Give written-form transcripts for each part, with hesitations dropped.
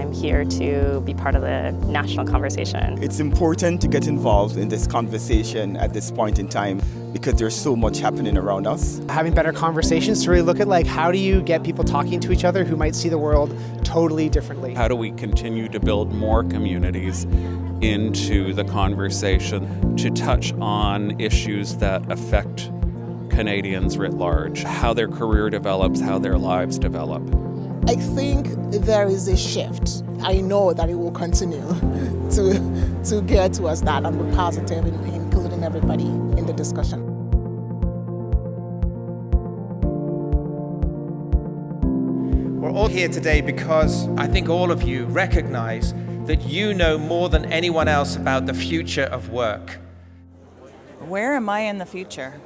I'm here to be part of the national conversation. It's important to get involved in this conversation at this point in time because there's so much happening around us. Having better conversations to really look at how do you get people talking to each other who might see the world totally differently. How do we continue to build more communities into the conversation to touch on issues that affect Canadians writ large, how their career develops, how their lives develop. I think there is a shift. I know that it will continue to get towards that and be positive, including everybody in the discussion. We're all here today because I think all of you recognize that you know more than anyone else about the future of work. Where am I in the future?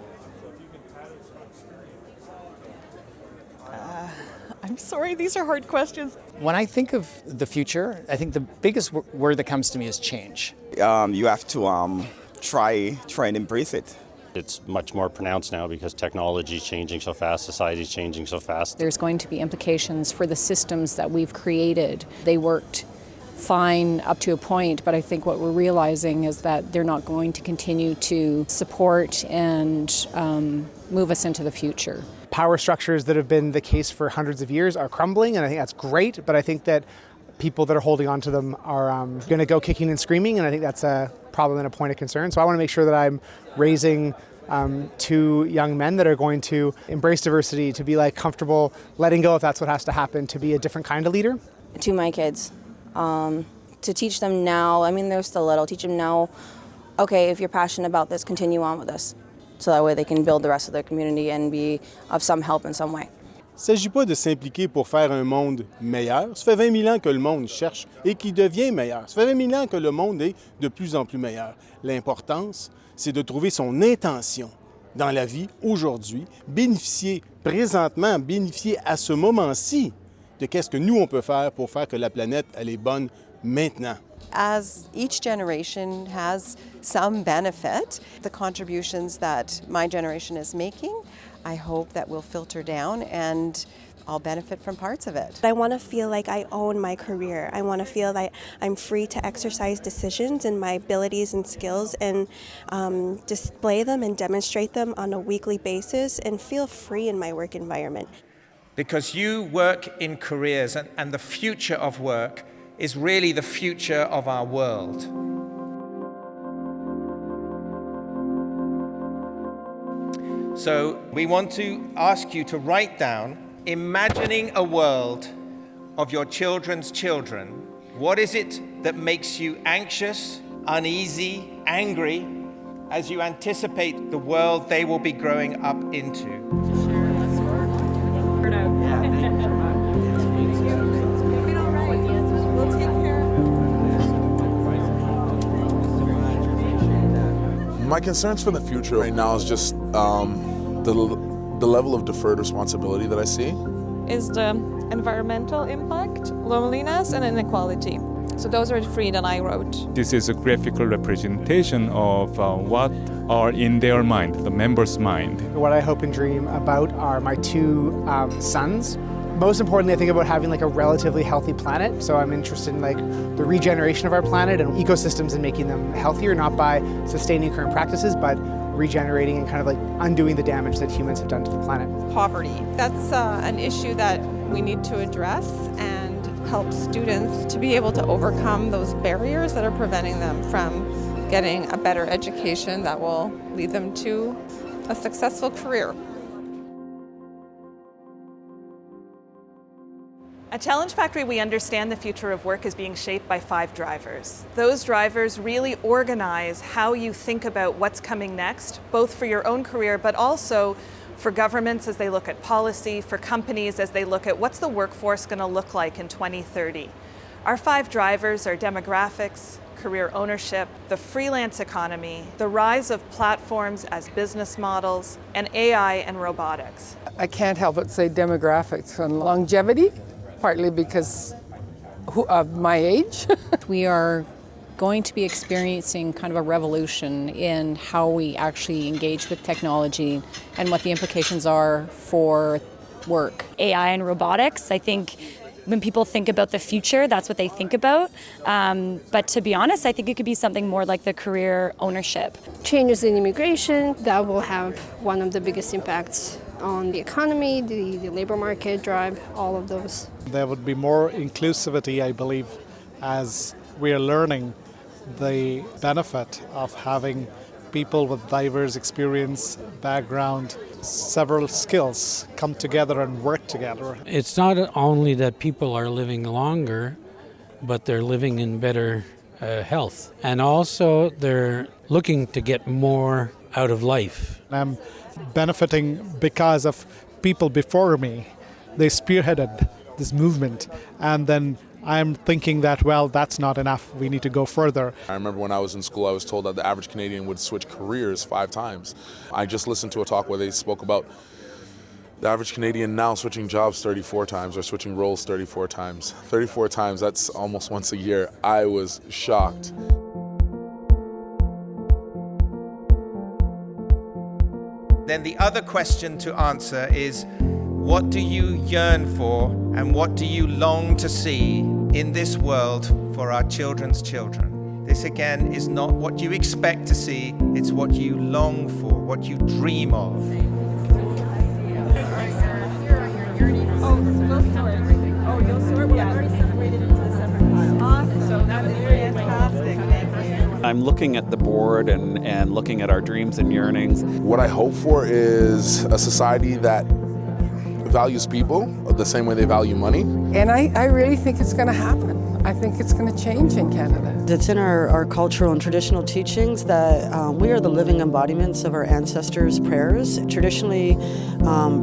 I'm sorry, these are hard questions. When I think of the future, I think the biggest word that comes to me is change. You have to try and embrace it. It's much more pronounced now because technology is changing so fast, society is changing so fast. There's going to be implications for the systems that we've created. They worked fine up to a point, but I think what we're realizing is that they're not going to continue to support and move us into the future. Power structures that have been the case for hundreds of years are crumbling, and I think that's great, but I think that people that are holding on to them are going to go kicking and screaming, and I think that's a problem and a point of concern. So I want to make sure that I'm raising two young men that are going to embrace diversity, to be comfortable letting go if that's what has to happen, to be a different kind of leader. To my kids, to teach them now, they're still little, teach them now, okay, if you're passionate about this, continue on with this. So that way they can build the rest of their community and be of some help in some way. Il ne s'agit pas de s'impliquer pour faire un monde meilleur. Ça fait 20 000 ans que le monde cherche et qu'il devient meilleur. Ça fait 20 000 ans que le monde est de plus en plus meilleur. L'importance, c'est de trouver son intention dans la vie aujourd'hui, bénéficier présentement, bénéficier à ce moment-ci de qu'est-ce que nous on peut faire pour faire que la planète elle est bonne maintenant. As each generation has some benefit, the contributions that my generation is making, I hope that will filter down and I'll benefit from parts of it. I want to feel like I own my career. I want to feel like I'm free to exercise decisions and my abilities and skills and display them and demonstrate them on a weekly basis and feel free in my work environment. Because you work in careers and the future of work is really the future of our world. So we want to ask you to write down, imagining a world of your children's children. What is it that makes you anxious, uneasy, angry as you anticipate the world they will be growing up into? My concerns for the future right now is just the level of deferred responsibility that I see. Is the environmental impact, loneliness, and inequality. So those are the three that I wrote. This is a graphical representation of what are in their mind, the members' mind. What I hope and dream about are my two sons. Most importantly, I think about having a relatively healthy planet. So I'm interested in the regeneration of our planet and ecosystems and making them healthier, not by sustaining current practices, but regenerating and undoing the damage that humans have done to the planet. Poverty. That's an issue that we need to address and help students to be able to overcome those barriers that are preventing them from getting a better education that will lead them to a successful career. At Challenge Factory, we understand the future of work is being shaped by 5 drivers. Those drivers really organize how you think about what's coming next, both for your own career, but also for governments as they look at policy, for companies as they look at what's the workforce going to look like in 2030. Our 5 drivers are demographics, career ownership, the freelance economy, the rise of platforms as business models, and AI and robotics. I can't help but say demographics and longevity. Partly because of my age. We are going to be experiencing kind of a revolution in how we actually engage with technology and what the implications are for work. AI and robotics, I think when people think about the future, that's what they think about. But to be honest, I think it could be something more like the career ownership. Changes in immigration, that will have one of the biggest impacts on the economy, the labor market, drive, all of those. There would be more inclusivity, I believe, as we are learning the benefit of having people with diverse experience, background, several skills come together and work together. It's not only that people are living longer, but they're living in better health. And also they're looking to get more out of life. I'm benefiting because of people before me. They spearheaded this movement, and then I'm thinking that, well, that's not enough. We need to go further. I remember when I was in school, I was told that the average Canadian would switch careers 5 times. I just listened to a talk where they spoke about the average Canadian now switching jobs 34 times or switching roles 34 times. 34 times, that's almost once a year. I was shocked. Then the other question to answer is, what do you yearn for and what do you long to see in this world for our children's children? This again is not what you expect to see, it's what you long for, what you dream of. I'm looking at the board and looking at our dreams and yearnings. What I hope for is a society that values people the same way they value money. And I really think it's going to happen. I think it's going to change in Canada. It's in our cultural and traditional teachings that we are the living embodiments of our ancestors' prayers, traditionally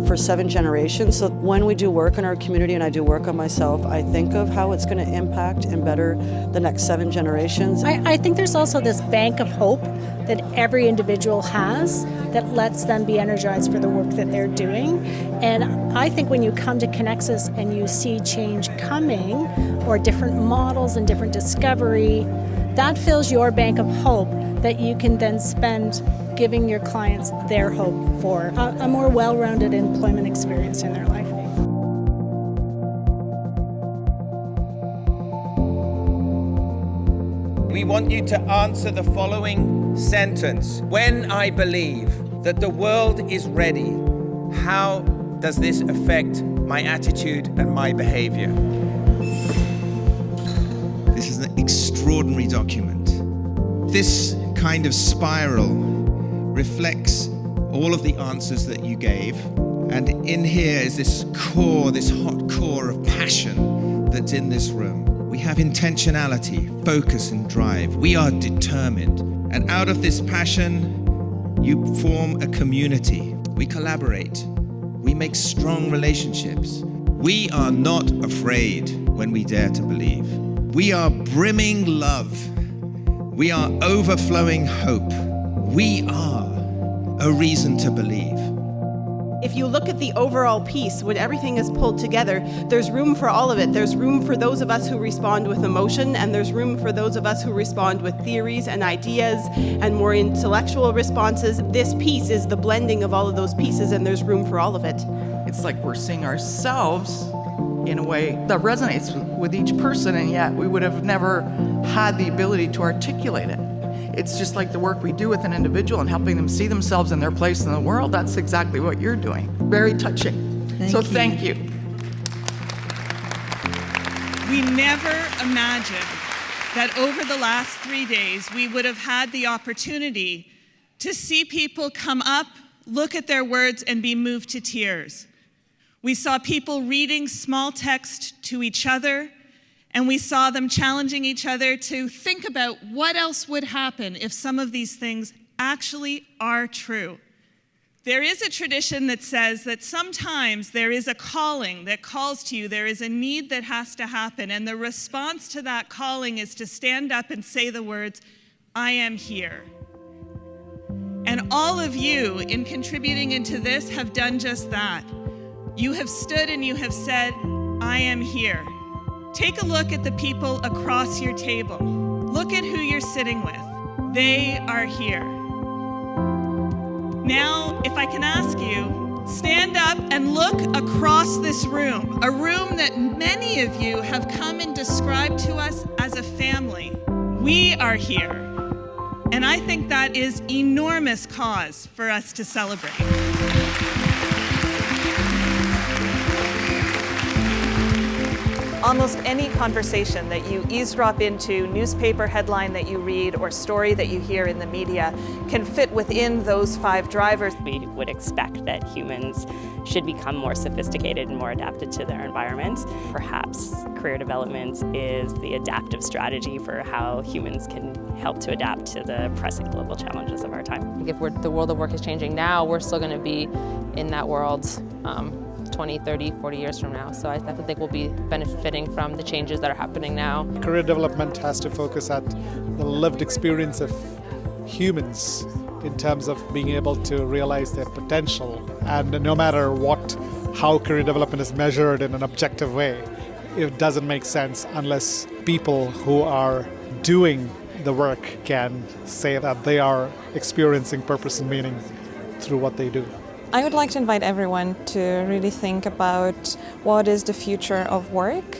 for 7 generations. So when we do work in our community and I do work on myself, I think of how it's going to impact and better the next 7 generations. I think there's also this bank of hope that every individual has that lets them be energized for the work that they're doing. And I think when you come to Connexus and you see change coming, or different models and different discovery, that fills your bank of hope that you can then spend giving your clients their hope for a more well-rounded employment experience in their life. We want you to answer the following sentence. When I believe that the world is ready, how does this affect my attitude and my behavior? This is an extraordinary document. This kind of spiral reflects all of the answers that you gave. And in here is this core, this hot core of passion that's in this room. We have intentionality, focus, and drive. We are determined. And out of this passion, you form a community. We collaborate. We make strong relationships. We are not afraid when we dare to believe. We are brimming love. We are overflowing hope. We are a reason to believe. If you look at the overall piece, when everything is pulled together, there's room for all of it. There's room for those of us who respond with emotion, and there's room for those of us who respond with theories and ideas and more intellectual responses. This piece is the blending of all of those pieces, and there's room for all of it. It's like we're seeing ourselves in a way that resonates with each person, and yet we would have never had the ability to articulate it. It's just like the work we do with an individual and helping them see themselves in their place in the world. That's exactly what you're doing. Very touching. Thank you. We never imagined that over the last 3 days, we would have had the opportunity to see people come up, look at their words, and be moved to tears. We saw people reading small text to each other, and we saw them challenging each other to think about what else would happen if some of these things actually are true. There is a tradition that says that sometimes there is a calling that calls to you, there is a need that has to happen, and the response to that calling is to stand up and say the words, "I am here." And all of you, in contributing into this, have done just that. You have stood and you have said, "I am here." Take a look at the people across your table. Look at who you're sitting with. They are here. Now, if I can ask you, Stand up and look across this room, a room that many of you have come and described to us as a family. We are here, and I think that is enormous cause for us to celebrate. Almost any conversation that you eavesdrop into, newspaper headline that you read, or story that you hear in the media can fit within those 5 drivers. We would expect that humans should become more sophisticated and more adapted to their environments. Perhaps career development is the adaptive strategy for how humans can help to adapt to the pressing global challenges of our time. If the world of work is changing now, we're still going to be in that world 20, 30, 40 years from now. So I definitely think we'll be benefiting from the changes that are happening now. Career development has to focus at the lived experience of humans in terms of being able to realize their potential. And no matter how career development is measured in an objective way, it doesn't make sense unless people who are doing the work can say that they are experiencing purpose and meaning through what they do. I would like to invite everyone to really think about what is the future of work